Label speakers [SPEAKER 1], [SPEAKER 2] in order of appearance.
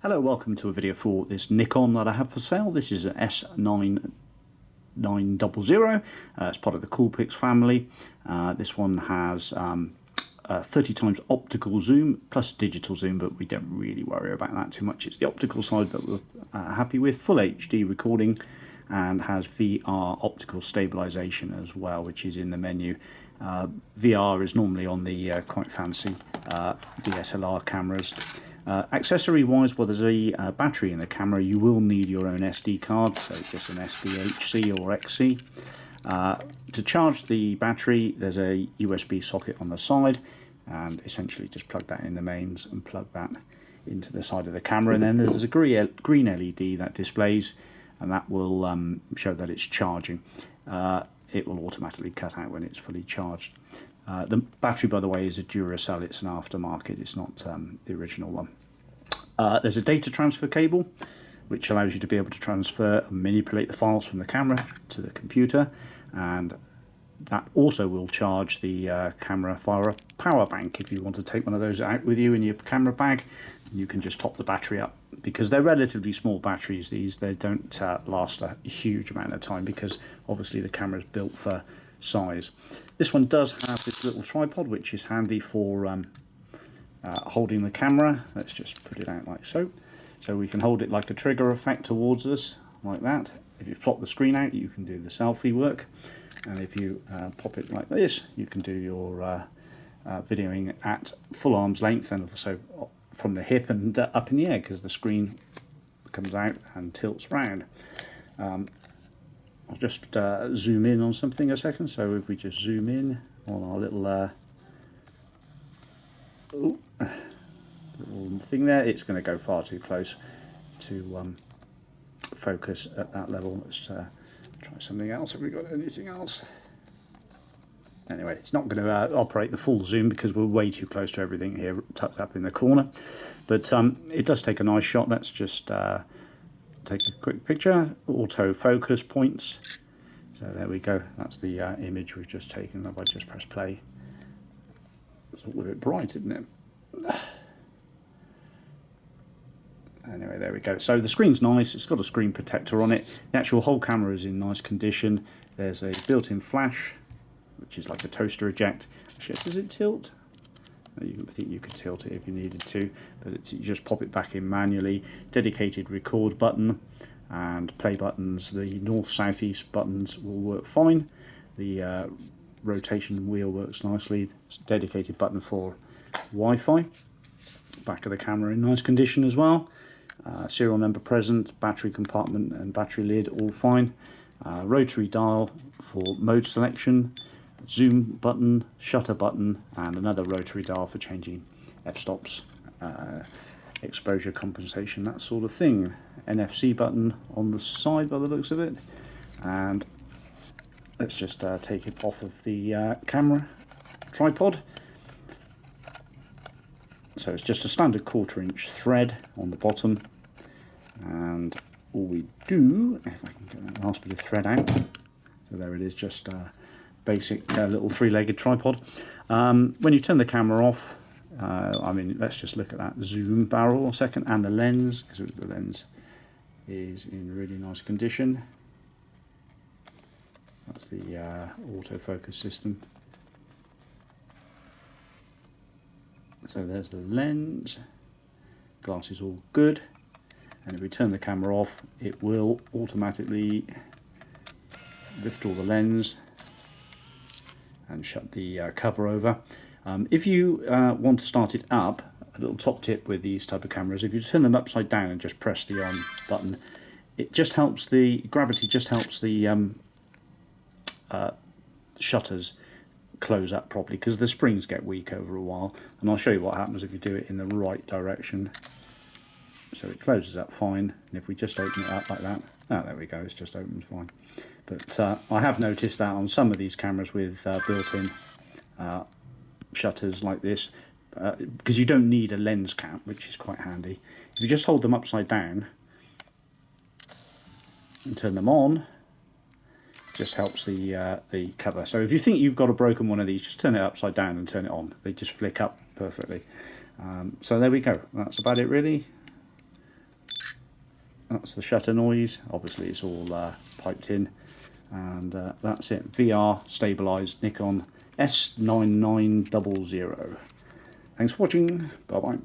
[SPEAKER 1] Hello, welcome to a video for this Nikon that I have for sale. This is an S9900. It's part of the Coolpix family. This one has 30 times optical zoom plus digital zoom, but we don't really worry about that too much. It's the optical side that we're happy with. Full HD recording and has VR optical stabilization as well, which is in the menu. VR is normally on the quite fancy DSLR cameras. Accessory wise, well, there's a battery in the camera. You will need your own SD card, so it's just an SDHC or XC. To charge the battery, there's a USB socket on the side, and essentially just plug that in the mains and plug that into the side of the camera, and then there's a green LED that displays, and that will show that it's charging. It will automatically cut out when it's fully charged. The battery, by the way, is a Duracell. It's an aftermarket. It's not the original one. There's a data transfer cable, which allows you to be able to transfer and manipulate the files from the camera to the computer, and that also will charge the camera via a power bank. If you want to take one of those out with you in your camera bag, you can just top the battery up. Because they're relatively small batteries, they don't last a huge amount of time, because obviously the camera is built for size. This one does have this little tripod, which is handy for holding the camera. Let's just put it out like so. So we can hold it like a trigger effect towards us, like that. If you plop the screen out, you can do the selfie work. And if you pop it like this, you can do your videoing at full arm's length, and also from the hip and up in the air, because the screen comes out and tilts round. I'll just zoom in on something a second. So if we just zoom in on our little little thing there, it's going to go far too close to focus at that level. Let's try something else. Have we got anything else? Anyway, it's not going to operate the full zoom because we're way too close to everything here, tucked up in the corner. But it does take a nice shot. Let's just take a quick picture. Auto focus points. So there we go. That's the image we've just taken. If I just press play, it's all a bit bright, isn't it? Anyway, there we go. So the screen's nice. It's got a screen protector on it. The actual whole camera is in nice condition. There's a built-in flash, which is like a toaster eject. Actually, does it tilt? I think you could tilt it if you needed to, but you just pop it back in manually. Dedicated record button and play buttons. The north, south, east buttons will work fine. The rotation wheel works nicely. Dedicated button for Wi-Fi. Back of the camera in nice condition as well. Serial number present, battery compartment and battery lid all fine. Rotary dial for mode selection. Zoom button, shutter button, and another rotary dial for changing f-stops, exposure compensation, that sort of thing. NFC button on the side by the looks of it. And let's just take it off of the camera tripod. So it's just a standard 1/4 inch thread on the bottom, and all we do, if I can get that last bit of thread out, so there it is, just basic little 3-legged tripod. When you turn the camera off, I mean, let's just look at that zoom barrel a second, and the lens, because the lens is in really nice condition. That's the autofocus system. So there's the lens, glass is all good, and if we turn the camera off, it will automatically withdraw the lens and shut the cover over. If you want to start it up, a little top tip with these type of cameras, if you turn them upside down and just press the on button, it just helps the gravity, just helps the shutters close up properly, because the springs get weak over a while, and I'll show you what happens if you do it in the right direction. So it closes up fine, and if we just open it up like that, there we go, it's just opened fine. But I have noticed that on some of these cameras with built-in shutters like this, because you don't need a lens cap, which is quite handy. If you just hold them upside down and turn them on, just helps the cover. So if you think you've got a broken one of these, just turn it upside down and turn it on. They just flick up perfectly. So there we go. That's about it really. that's the shutter noise. Obviously it's all piped in, and that's it. VR stabilised Nikon S9900. Thanks for watching. Bye bye.